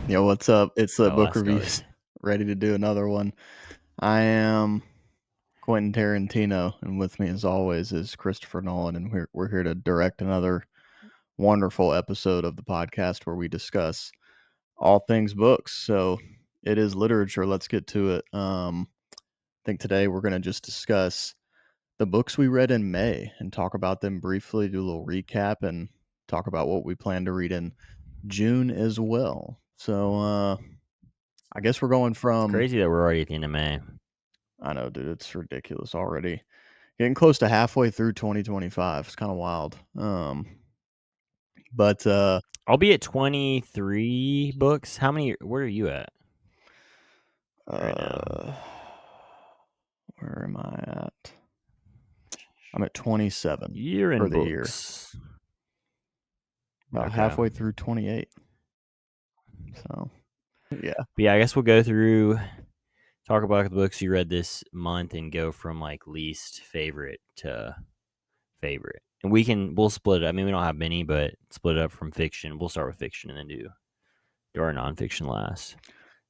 Yo, what's up? It's Oh, I Book Reviews. Ready to do another one. I am Quentin Tarantino, and with me, as always, is Christopher Nolan, and we're here to direct another wonderful episode of the podcast where we discuss all things books. So it is literature. Let's get to it. I think today we're going to just discuss the books we read in May and talk about them briefly, do a little recap, and talk about what we plan to read in June as well. So, I guess we're going It's from. crazy that we're already at the end of May. I know, dude. It's ridiculous already. Getting close to halfway through 2025. It's kind of wild. But I'll be at 23 books. Where are you at right now? Where am I at? I'm at 27 You're in for the year. books. About halfway through 28. So, yeah. But yeah, I guess we'll go through, talk about the books you read this month and go from like least favorite to favorite. And we'll split it. I mean, we don't have many, but split it up from fiction. We'll start with fiction and then do our nonfiction last.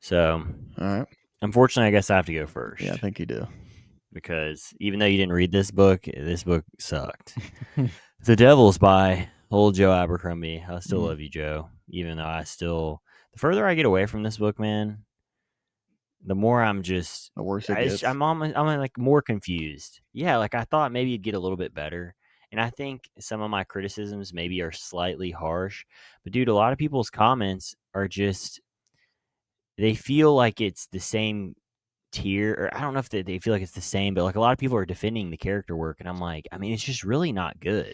So, all right. Unfortunately, I guess I have to go first. Yeah, I think you do. Because even though you didn't read this book sucked. The Devils by old Joe Abercrombie. I still love you, Joe. Even though the further I get away from this book, man, the more I'm just, the worse it gets. I'm like more confused. Yeah, like I thought maybe it'd get a little bit better. And I think some of my criticisms maybe are slightly harsh. But dude, a lot of people's comments are just, they feel like it's the same tier, or I don't know if they feel like it's the same, but like a lot of people are defending the character work, and I'm like, I mean, it's just really not good,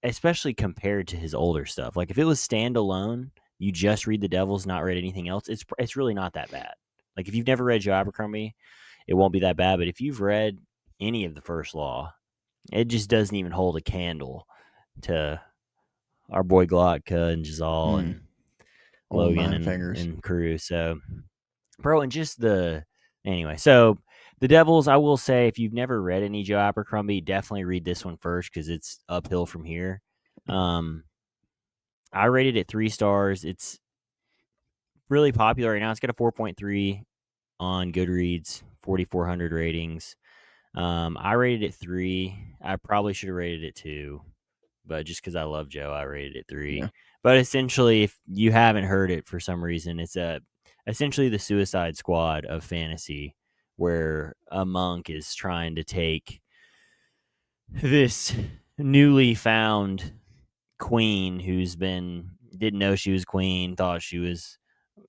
especially compared to his older stuff. Like if it was standalone, you just read The Devils, not read anything else, it's really not that bad. Like if you've never read Joe Abercrombie, it won't be that bad. But if you've read any of the First Law, it just doesn't even hold a candle to our boy Glotka and Giselle and Logan and crew. So, bro, and just anyway, so The Devils, I will say, if you've never read any Joe Abercrombie, definitely read this one first because it's uphill from here. I rated it 3 stars. It's really popular right now. It's got a 4.3 on Goodreads, 4,400 ratings. I rated it 3. I probably should have rated it 2, but just because I love Joe, I rated it 3. Yeah. But essentially, if you haven't heard it for some reason, it's essentially the Suicide Squad of fantasy, where a monk is trying to take this newly found queen who's didn't know she was queen, thought she was,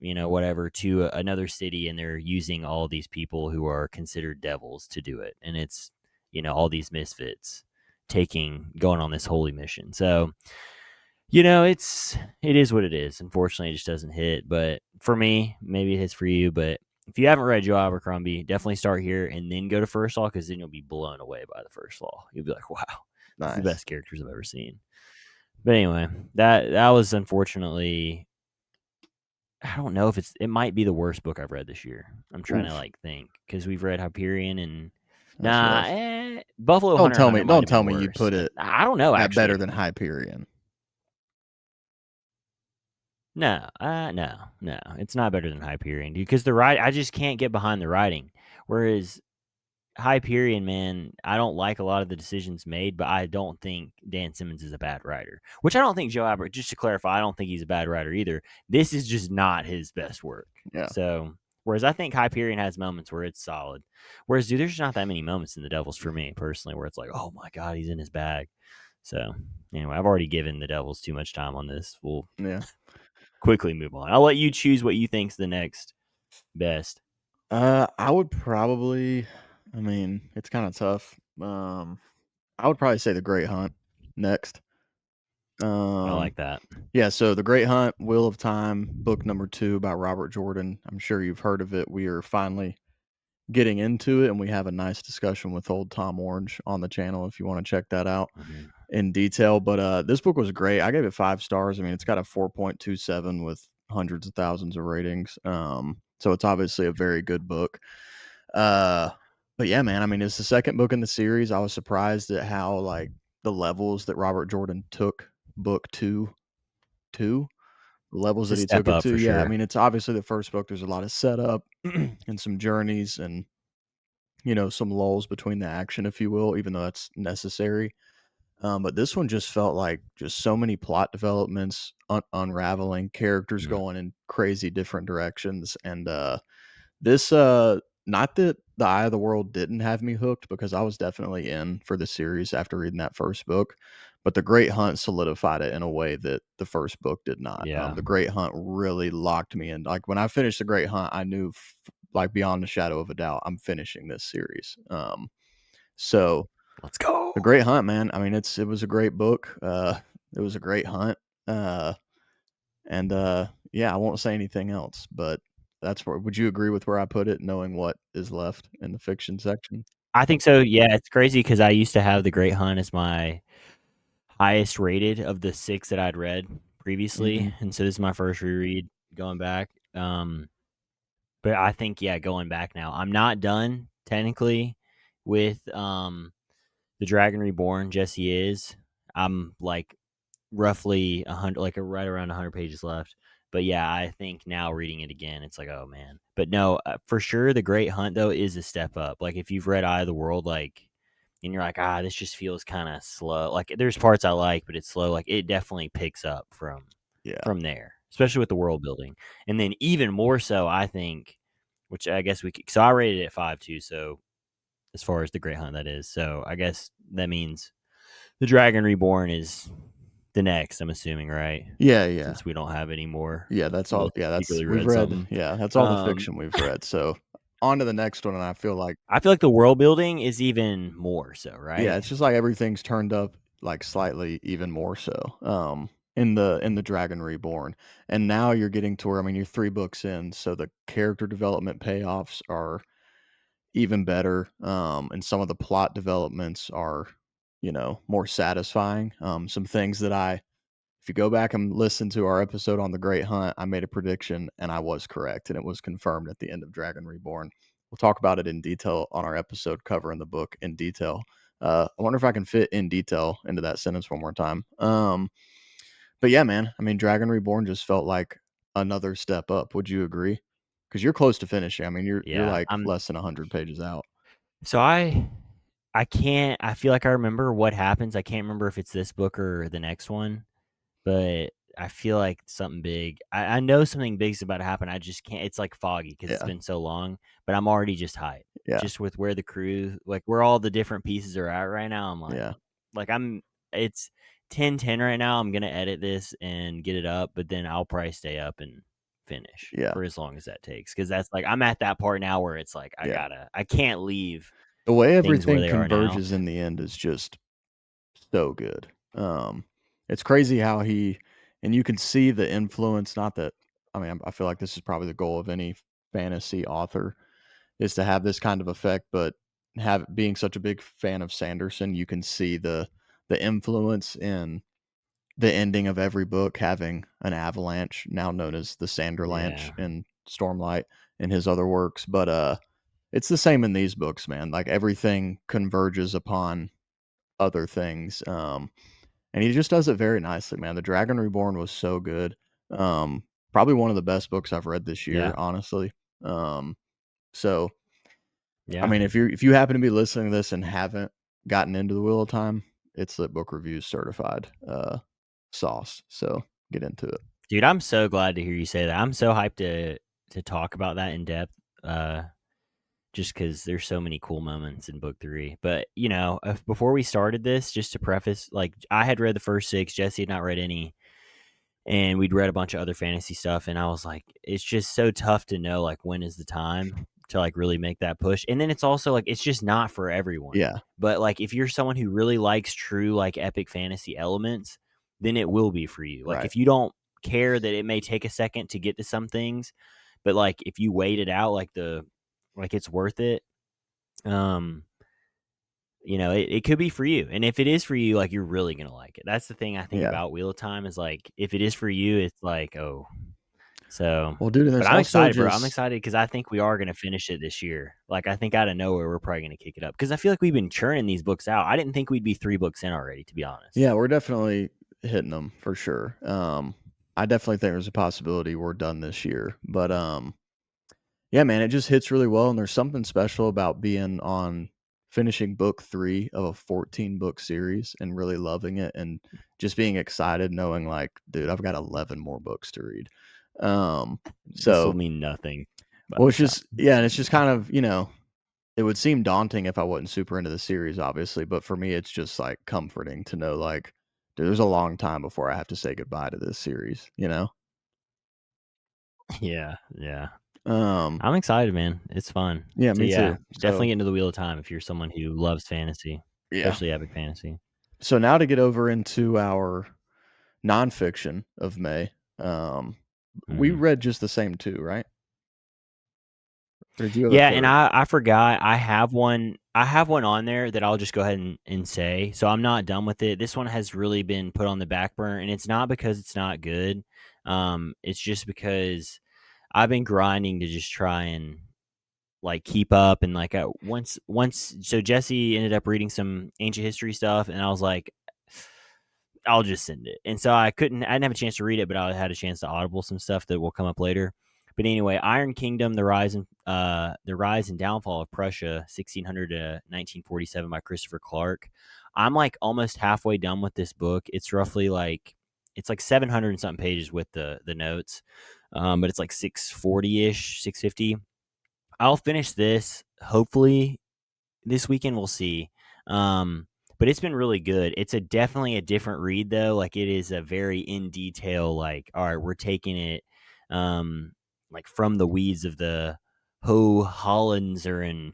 whatever, to another city, and they're using all these people who are considered devils to do it. And it's, all these misfits going on this holy mission. So, it is what it is. Unfortunately, it just doesn't hit. But for me, maybe it hits for you. But if you haven't read Joe Abercrombie, definitely start here and then go to First Law, because then you'll be blown away by the First Law. You'll be like, wow, This is the best characters I've ever seen. But anyway, that was unfortunately, I don't know if it might be the worst book I've read this year. I'm trying to think, because we've read Hyperion and Buffalo Hunter. Don't tell me you put it. I don't know. Actually, better than Hyperion. No, it's not better than Hyperion, dude. Because I just can't get behind the writing. Whereas Hyperion, man, I don't like a lot of the decisions made, but I don't think Dan Simmons is a bad writer. Which I don't think Joe Abercrombie, just to clarify, I don't think he's a bad writer either. This is just not his best work. Yeah. So, whereas I think Hyperion has moments where it's solid. Whereas, dude, there's not that many moments in The Devils for me personally where it's like, oh my God, he's in his bag. So, anyway, I've already given The Devils too much time on this. We'll quickly move on. I'll let you choose what you think's the next best. I would probably, it's kind of tough. I would probably say The Great Hunt next. I like that. Yeah, so The Great Hunt, Wheel of Time, book number 2 by Robert Jordan. I'm sure you've heard of it. We are finally getting into it, and we have a nice discussion with old Tom Orange on the channel if you want to check that out in detail. But this book was great. I gave it 5 stars. It's got a 4.27 with hundreds of thousands of ratings. So it's obviously a very good book. But yeah, man, it's the second book in the series. I was surprised at how the levels that Robert Jordan took book 2 to. levels It's a that he step took it up to. for Yeah, I sure. mean, it's obviously the first book. There's a lot of setup and some journeys and some lulls between the action, if you will, even though that's necessary. But this one just felt like just so many plot developments, unraveling, characters Mm. going in crazy different directions, and this not that the Eye of the World didn't have me hooked because I was definitely in for the series after reading that first book, but The Great Hunt solidified it in a way that the first book did not. Yeah. The Great Hunt really locked me in. Like when I finished The Great Hunt, I knew like beyond a shadow of a doubt I'm finishing this series. So Let's go. The Great Hunt, man. I mean, it was a great book. It was a great hunt. And yeah, I won't say anything else, but that's where would you agree with where I put it, knowing what is left in the fiction section? I think so. Yeah, it's crazy because I used to have The Great Hunt as my highest rated of the 6 that I'd read previously, Mhm. and so this is my first reread going back. But I think, yeah, going back now, I'm not done technically with The Dragon Reborn. Jesse is. I'm like roughly 100, like right around 100 pages left. But yeah, I think now reading it again, it's like, oh man. But no, for sure, The Great Hunt though is a step up. Like if you've read Eye of the World, like, and you're like, this just feels kind of slow. Like there's parts I like, but it's slow. Like it definitely picks up Yeah. from there, especially with the world building, and then even more so, I think, which I guess we could. So I rated it 5 too. So as far as The Great Hunt, that is. So I guess that means The Dragon Reborn is the next, I'm assuming, right? Yeah, yeah. Since we don't have any more, Yeah, that's all unless yeah, you that's secretly we've read read something. yeah, that's all the Um, fiction we've read, so on to the next one, and I feel like I feel like the world building is even more so, yeah, right? it's just like everything's turned up, like, slightly even more so, in the Dragon Reborn, and now you're getting to where I mean, you're 3 books in, so the character development payoffs are even better, and some of the plot developments are, more satisfying, some things that if you go back and listen to our episode on The Great Hunt, I made a prediction and I was correct, and it was confirmed at the end of Dragon Reborn. We'll talk about it in detail on our episode covering the book in detail. I wonder if I can fit in detail into that sentence one more time. But yeah, man, I mean, Dragon Reborn just felt like another step up. Would you agree? Because you're close to finishing. I mean, you're Yeah. like less than 100 pages out. So I can't. I feel like I remember what happens. I can't remember if it's this book or the next one, but I feel like something big. I know something big's about to happen. I just can't. It's like foggy because it's Yeah, been so long. But I'm already just hyped, yeah, just with where the crew, like where all the different pieces are at right now. I'm yeah, like I'm. It's 10:10 right now. I'm gonna edit this and get it up, but then I'll probably stay up and finish yeah, for as long as that takes. Because that's like I'm at that part now where it's like yeah. I can't leave The way things where everything they are now. converges in the end is just so good. It's crazy how and you can see the influence. Not that I mean, I feel like this is probably the goal of any fantasy author is to have this kind of effect, but being such a big fan of Sanderson, you can see the influence in the ending of every book having an avalanche, now known as the Sanderlanche Yeah, in Stormlight and his other works. But it's the same in these books, man. Like everything converges upon other things. And he just does it very nicely, man. The Dragon Reborn was so good. Probably one of the best books I've read this year, yeah, honestly. Um, so I yeah. mean, if you happen to be listening to this and haven't gotten into the Wheel of Time, it's Lit Book Reviews certified sauce. So get into it. Dude, I'm so glad to hear you say that. I'm so hyped to talk about that in depth. Just because there's so many cool moments in book 3. But before we started this, just to preface, like I had read the first 6, Jesse had not read any, and we'd read a bunch of other fantasy stuff, and I was like, it's just so tough to know like when is the time to like really make that push. And then it's also like it's just not for everyone. Yeah, But like if you're someone who really likes true like epic fantasy elements, then it will be for you. Like right. if you don't care that it may take a second to get to some things, but like if you wait it out, like it's worth it. Um, it could be for you. And if it is for you, like you're really gonna like it. That's the thing I think Yeah. about Wheel of Time is like if it is for you, it's like, oh. So Well, dude, and but there's I'm also excited, bro. I'm just excited because I think we are gonna finish it this year. Like I think out of nowhere we're probably gonna kick it up. Because I feel like we've been churning these books out. I didn't think we'd be 3 books in already, to be honest. yeah, we're definitely hitting them for sure. I definitely think there's a possibility we're done this year. But yeah, man, it just hits really well, and there's something special about being on finishing book 3 of a 14-book series and really loving it and just being excited knowing like, dude, I've got 11 more books to read. This will So mean nothing by well, it's the time. just yeah, and it's just kind of, it would seem daunting if I wasn't super into the series, obviously, but for me, it's just like comforting to know, like, dude, there's a long time before I have to say goodbye to this series, you know? Yeah, yeah. Um, I'm excited, man. It's fun. yeah, So me yeah, too. definitely So, get into the wheel of time if you're someone who loves fantasy, yeah. especially epic fantasy. So now to get over into our nonfiction of May, we Mhm. read just the same 2, right? Or did you have a Yeah, and 3rd? I forgot I have one on there that I'll just go ahead and say. So I'm not done with it. This one has really been put on the back burner, and it's not because it's not good. It's just because I've been grinding to just try and like keep up and like once so Jesse ended up reading some ancient history stuff and I was like I'll just send it. And so I didn't have a chance to read it, but I had a chance to audible some stuff that will come up later. But anyway, Iron Kingdom: The Rise and Downfall of Prussia, 1600 to 1947 by Christopher Clark. I'm like almost halfway done with this book. It's like 700 and something pages with the notes. But it's like 640-ish, 650. I'll finish this hopefully this weekend. We'll see. Um, but it's been really good. It's definitely a different read though. Like it is a very in detail. Like all right, we're taking it, like from the weeds of the Hohenzollernen,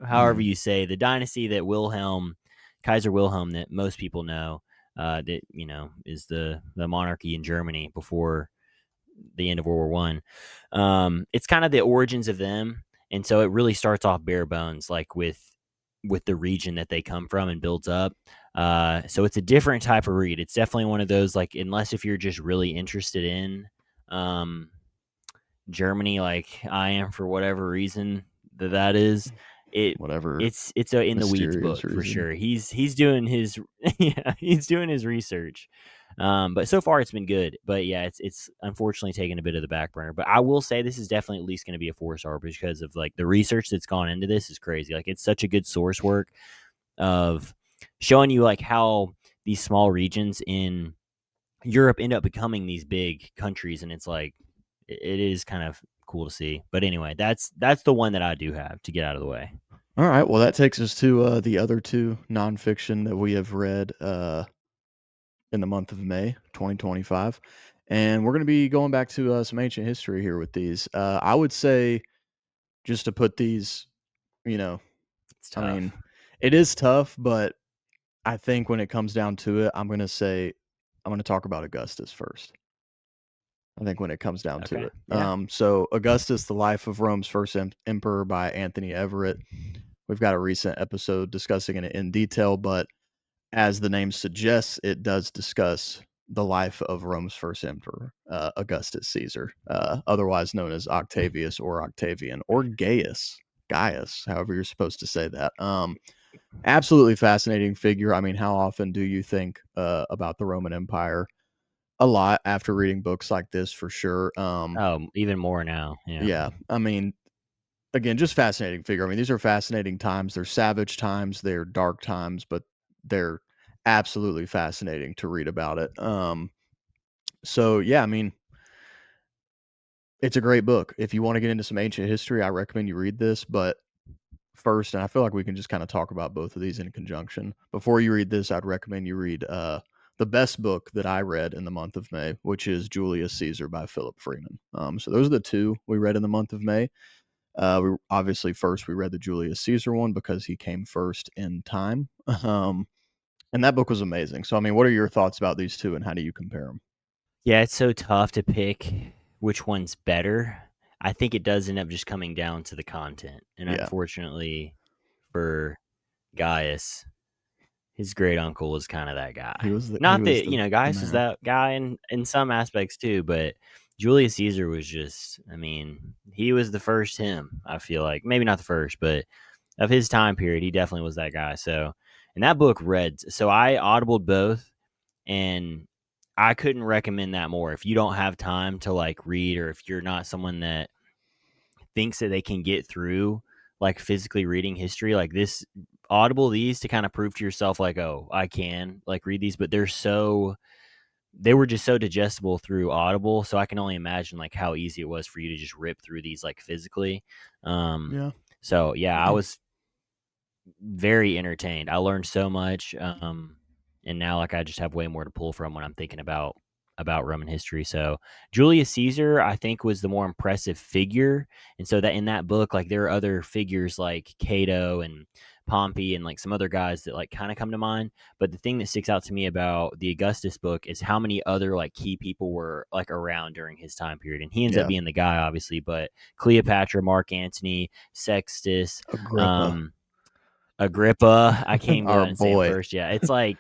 however Mhm. you say the dynasty that Kaiser Wilhelm, that most people know, that is the monarchy in Germany before the end of World War One. It's kind of the origins of them, and so it really starts off bare bones, like with the region that they come from, and builds up. So it's a different type of read. It's definitely one of those like, unless if you're just really interested in um, Germany, like I am for whatever reason that is, it Whatever it's a in the weeds mysterious book for reason. sure. He's doing his yeah, he's doing his research. But so far it's been good. But yeah, it's unfortunately taken a bit of the back burner. But I will say this is definitely at least going to be a 4-star because of like the research that's gone into this is crazy. Like it's such a good source work of showing you like how these small regions in Europe end up becoming these big countries, and it's like it is kind of cool to see. But anyway, that's the one that I do have to get out of the way. All right, well, that takes us to, the other 2 nonfiction that we have read, in the month of May 2025. And we're going to be going back to some ancient history here with these. I would say, just to put these, you know, It's I mean, tough. it is tough, but I think when it comes down to it, I'm going to talk about Augustus first. I think when it comes down to Okay. it. Yeah. So Augustus, the life of Rome's first emperor by Anthony Everett. We've got a recent episode discussing it in detail, but as the name suggests, it does discuss the life of Rome's first emperor, Augustus Caesar, otherwise known as Octavius or Octavian or Gaius, however you're supposed to say that. Absolutely fascinating figure. I mean, how often do you think about the Roman Empire? A lot after reading books like this, for sure. Oh, even more now. Yeah. Yeah, I mean, again, just fascinating figure. I mean, these are fascinating times. They're savage times. They're dark times, but they're absolutely fascinating to read about it. So yeah, I mean, it's a great book. If you want to get into some ancient history, I recommend you read this. But first, and I feel like we can just kind of talk about both of these in conjunction. Before you read this, I'd recommend you read the best book that I read in the month of May, which is Julius Caesar by Philip Freeman. So those are the 2 we read in the month of May. We obviously first we read the Julius Caesar one because he came first in time, and that book was amazing. So, I mean, what are your thoughts about these 2, and how do you compare them? Yeah, it's so tough to pick which one's better. I think it does end up just coming down to the content. And Yeah, unfortunately for Gaius, his great uncle was kind of that guy. he Not was that, the Gaius is man. that guy in some aspects too, but Julius Caesar was just, I mean, he was the first him, I feel like. Maybe not the first, but of his time period, he definitely was that guy. So, and that book read, so I audibled both, and I couldn't recommend that more. If you don't have time to like read, or if you're not someone that thinks that they can get through like physically reading history, like this, audible these to kind of prove to yourself like, oh, I can like read these, but they were just so digestible through Audible. So I can only imagine like how easy it was for you to just rip through these like physically. Um, Yeah. so yeah, I was very entertained. I learned so much. And now like I just have way more to pull from when I'm thinking about Roman history. So Julius Caesar, I think, was the more impressive figure. And so that in that book, like there are other figures like Cato and Pompey and like some other guys that like kind of come to mind. But the thing that sticks out to me about the Augustus book is how many other like key people were like around during his time period. And he ends up Yeah. being the guy, obviously, but Cleopatra, Mark Antony, Sextus, Agrippa, um, Agrippa. I can't believe I our didn't say him boy. first. Yeah, it's like,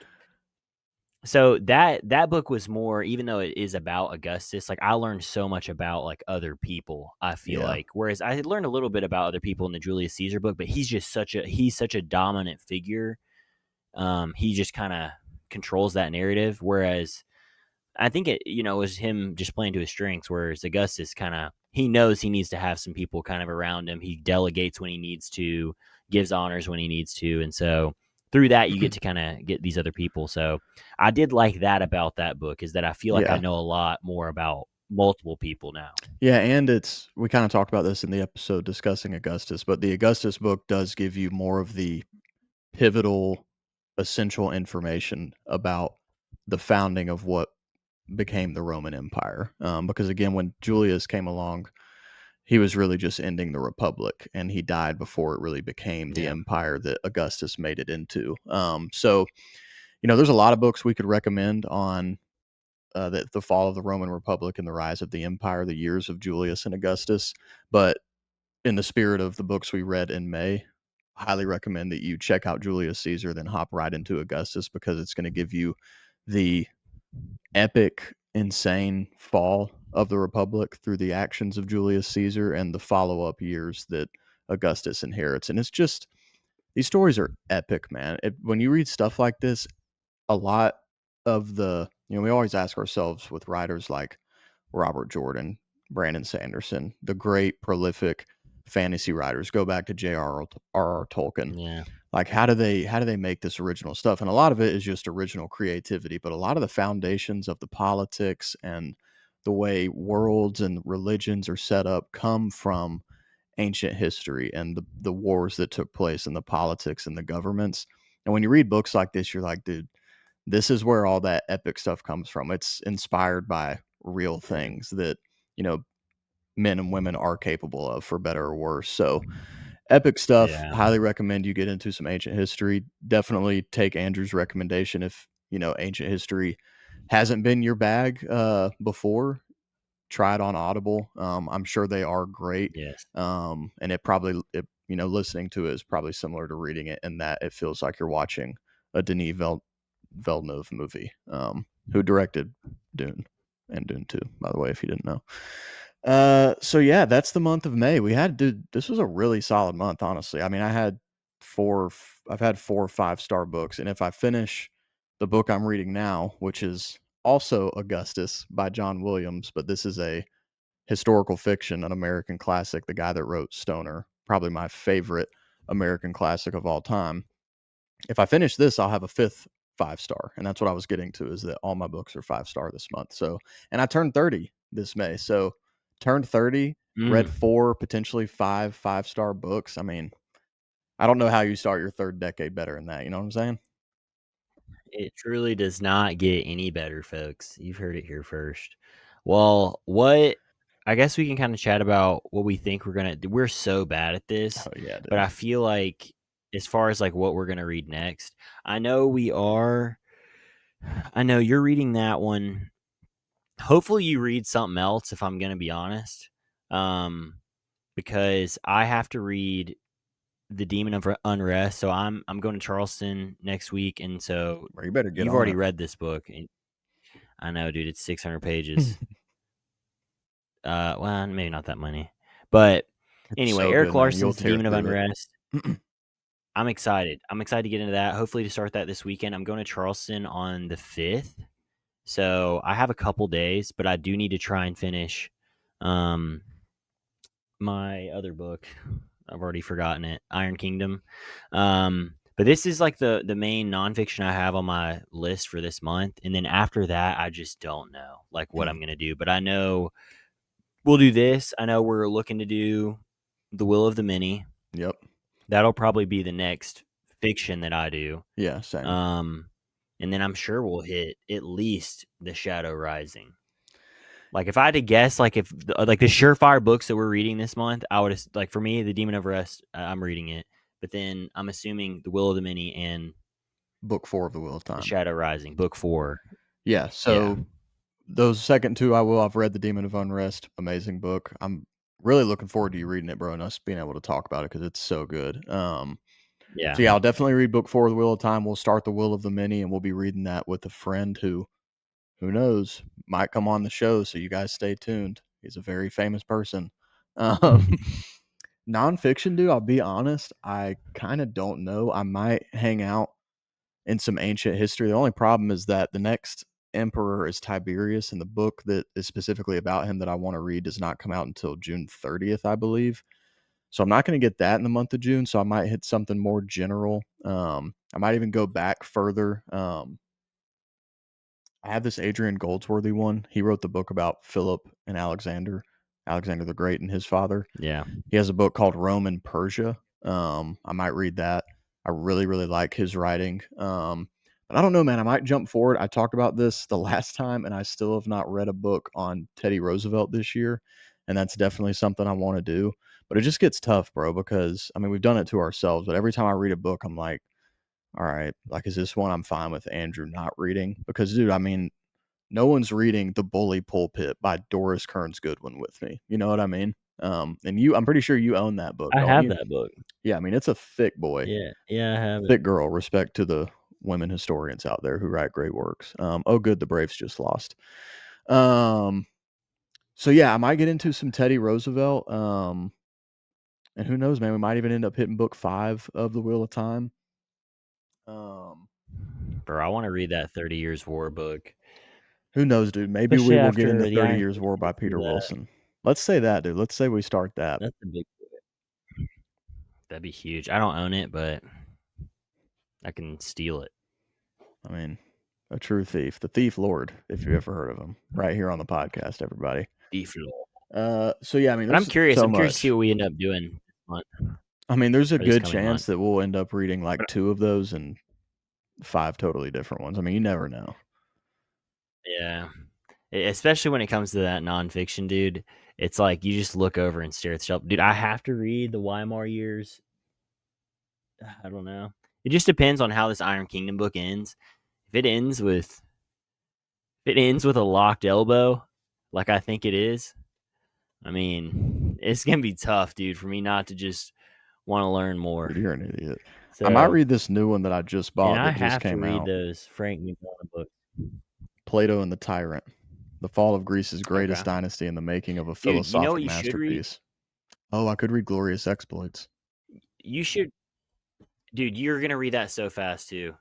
so that book was more, even though it is about Augustus, like I learned so much about like other people, I feel Yeah. like. Whereas I had learned a little bit about other people in the Julius Caesar book, but he's such a dominant figure. He just kind of controls that narrative. Whereas I think it, was him just playing to his strengths. Whereas Augustus kind of, he knows he needs to have some people kind of around him. He delegates when he needs to, gives honors when he needs to, and so through that you get to kind of get these other people. So I did like that about that book, is that I feel like I Yeah. know a lot more about multiple people now. Yeah, and we kind of talked about this in the episode discussing Augustus, but the Augustus book does give you more of the pivotal, essential information about the founding of what became the Roman Empire. Because again, when Julius came along, he was really just ending the Republic, and he died before it really became the Yeah, empire that Augustus made it into. So, there's a lot of books we could recommend on the fall of the Roman Republic and the rise of the empire, the years of Julius and Augustus. But in the spirit of the books we read in May, highly recommend that you check out Julius Caesar, then hop right into Augustus, because it's going to give you the epic, insane fall of the Republic through the actions of Julius Caesar and the follow up years that Augustus inherits. And it's just, these stories are epic, man. When you read stuff like this, a lot of we always ask ourselves with writers like Robert Jordan, Brandon Sanderson, the great prolific fantasy writers, go back to J.R.R. Tolkien. yeah, Like how do they make this original stuff? And a lot of it is just original creativity, but a lot of the foundations of the politics and the way worlds and religions are set up come from ancient history and the wars that took place and the politics and the governments. And when you read books like this, you're like, dude, this is where all that epic stuff comes from. It's inspired by real things that, you know, men and women are capable of, for better or worse. So, epic stuff. yeah, Highly recommend you get into some ancient history. Definitely take Andrew's recommendation if, ancient history hasn't been your bag before. Try it on Audible. I'm sure they are great. yes, And listening to it is probably similar to reading it in that it feels like you're watching a Villeneuve movie, who directed Dune and Dune 2, by the way, if you didn't know. So yeah, that's the month of May. This was a really solid month, honestly. I mean, I've had 4 or 5 star books, and if I finish the book I'm reading now, which is also Augustus by John Williams, but this is a historical fiction, an American classic, the guy that wrote Stoner, probably my favorite American classic of all time. If I finish this, I'll have a fifth 5 star. And that's what I was getting to, is that all my books are 5 star this month. So, and I turned 30 this May. So, turned 30, read mm. 4, potentially 5 5 star books. I mean, I don't know how you start your third decade better than that. You know what I'm saying? It truly does not get any better, folks. You've heard it here first. Well, what I guess we can kind of chat about what we think we're gonna. We're so bad at this, Oh, yeah, but dude. I feel like as far as like what we're gonna read next, I know we are. I know you're reading that one. Hopefully, you read something else. If I'm gonna be honest, um, because I have to read the Demon of Unrest. So I'm going to Charleston next week, and so Well, you better get you've on already it. read this book, and I know, dude, it's 600 pages. Well, maybe not that many, but It's anyway, so Eric good, man. You'll Larson's The tear Demon of through Unrest. it. I'm excited. I'm excited to get into that. Hopefully, to start that this weekend. I'm going to Charleston on the 5th, So I have a couple days, but I do need to try and finish my other book. I've already forgotten it, Iron Kingdom. But this is like the main nonfiction I have on my list for this month, and then after that, I just don't know like what I'm gonna do. But I know we'll do this. I know we're looking to do The Will of the Many. Yep. That'll probably be the next fiction that I do. Yeah, same. And then I'm sure we'll hit at least The Shadow Rising. Like if I had to guess, like if like the surefire books that we're reading this month, I would like for me, The Demon of Rest, I'm reading it, but then I'm assuming The Will of the Many and Book 4 of The Wheel of The Time. Shadow Rising, book 4. Yeah, so those second two I will. I've read The Demon of Unrest, amazing book. I'm really looking forward to you reading it, bro, and us being able to talk about it because it's so good. Yeah. So yeah, I'll definitely read book 4 of The Wheel of Time. We'll start The Will of the Many, and we'll be reading that with a friend who knows, might come on the show. So you guys stay tuned. He's a very famous person. Nonfiction, dude, I'll be honest, I kind of don't know. I might hang out in some ancient history. The only problem is that the next emperor is Tiberius, and the book that is specifically about him that I want to read does not come out until June 30th, I believe. So I'm not going to get that in the month of June. So I might hit something more general. I might even go back further. I have this Adrian Goldsworthy one. He wrote the book about Philip and Alexander the Great and his father. Yeah. He has a book called Rome and Persia. I might read that. I really, really like his writing. But I don't know, man. I might jump forward. I talked about this the last time, and I still have not read a book on Teddy Roosevelt this year. And that's definitely something I want to do. But it just gets tough, bro, because I mean, we've done it to ourselves. But every time I read a book, I'm like, all right, like, is this one I'm fine with Andrew not reading? Because, dude, I mean, no one's reading The Bully Pulpit by Doris Kearns Goodwin with me. You know what I mean? And I'm pretty sure you own that book, I don't have you? that book. Yeah, I mean, it's a thick boy, Yeah. Yeah, I have it. thick girl. Respect to the women historians out there who write great works. Oh, good, the Braves just lost. So yeah, I might get into some Teddy Roosevelt. And who knows, man? We might even end up hitting book 5 of The Wheel of Time. Bro, I want to read that 30 Years War book. Who knows, dude? Maybe we Especially will get into after the 30 Iron Years Fist War by gets through Peter that. Wilson. Let's say that, dude. Let's say we start that. That's a big book. That'd be huge. I don't own it, but I can steal it. I mean, a true thief, the Thief Lord, if you ever heard of him, right here on the podcast, everybody. Thief Lord. So yeah, I mean, But I'm there's curious. so I'm curious to see much. what we end up doing this month I mean, there's a or this good coming chance month. that we'll end up reading like But 2 of those and 5 totally different ones. I mean, you never know. yeah, especially when it comes to that nonfiction, dude. It's like you just look over and stare at the shelf, dude. I have to read the Weimar years. I don't know. It just depends on how this Iron Kingdom book ends. If it ends with a locked elbow, like I think it is, I mean, it's gonna be tough, dude, for me not to just want to learn more. Dude, you're an idiot. I might So, read this new one that I just and bought I that just have to came read out. those Frank Mignola books. Plato and the Tyrant. The fall of Greece's greatest Okay, dynasty and the making of a dude, you know philosophic what you should read? masterpiece. Oh, I could read Glorious Exploits. You should, dude. You're gonna read that so fast too,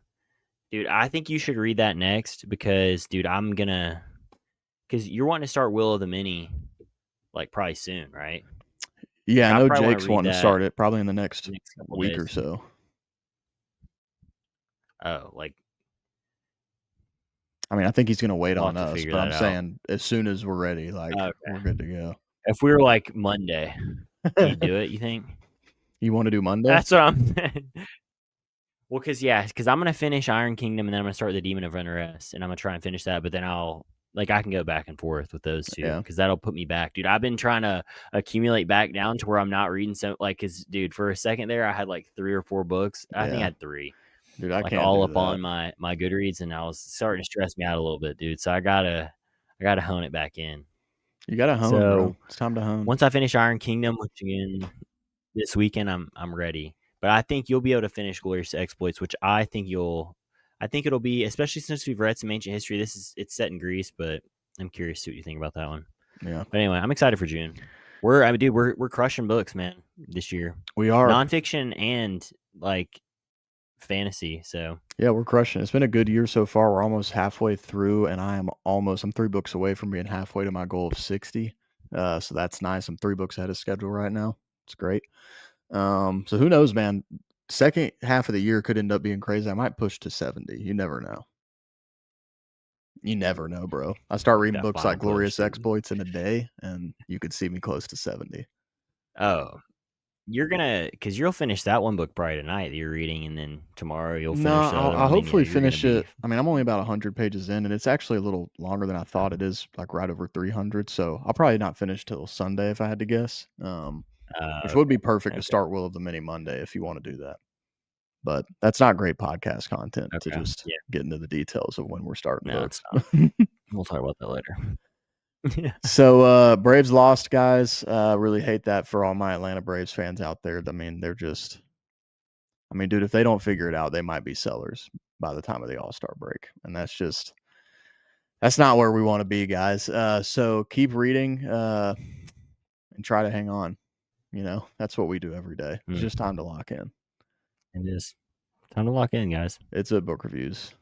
dude. I think you should read that next because, dude, because you're wanting to start Will of the Many like probably soon, right? Yeah, Like I I know probably want to Jake's read wanting to that start it probably in the next next couple week or days. so. Oh, like I mean, I think he's going to wait we'll on have to us, figure but I'm that out. saying as soon as we're ready, like, we're good to go. If we were like Monday, you do it? You think? You want to do Monday? That's what I'm saying. Well, because I'm gonna finish Iron Kingdom and then I'm gonna start the Demon of Unrest and I'm gonna try and finish that, but then I can go back and forth with those two Yeah. because that'll put me back, dude. I've been trying to accumulate back down to where I'm not reading so like, cause dude, for a second there, I had like 3 or 4 books. I think I Yeah. had 3, Dude, I like can't all do up that. on my Goodreads, and I was starting to stress me out a little bit, dude. So I gotta hone it back in. You got to hone, bro. So It's time to hone. once I finish Iron Kingdom, which again this weekend, I'm ready. But I think you'll be able to finish Glorious Exploits, which I think it'll be, especially since we've read some ancient history. It's set in Greece, but I'm curious to see what you think about that one. Yeah. But anyway, I'm excited for June. We're crushing books, man, this year. We are. Nonfiction and like fantasy. So Yeah, we're crushing it. It's been a good year so far. We're almost halfway through, and I'm 3 books away from being halfway to my goal of 60. So that's nice. I'm 3 books ahead of schedule right now. It's great. So who knows, man? Second half of the year could end up being crazy. I might push to 70. You never know. You never know, bro. I start reading that books like final push, Glorious dude. Exploits in a day, and you could see me close to 70. Oh, because you'll finish that one book probably tonight that you're reading, and then tomorrow you'll No, finish the other I'll one, and hopefully you're gonna finish be it. I mean, I'm only about 100 pages in, and it's actually a little longer than I thought it is, like right over 300. So I'll probably not finish till Sunday if I had to guess. Which would be perfect to okay, start Will of the Many Monday if you want to do that. But that's not great podcast content to okay, just yeah, get into the details of when we're starting no, it's books. not. We'll talk about that later. Yeah, So Braves lost, guys. Really hate that for all my Atlanta Braves fans out there. I mean, dude, if they don't figure it out, they might be sellers by the time of the All-Star break. And that's not where we want to be, guys. So keep reading and try to hang on. That's what we do every day. It's just time to lock in. it is time to lock in, guys. It's a book reviews.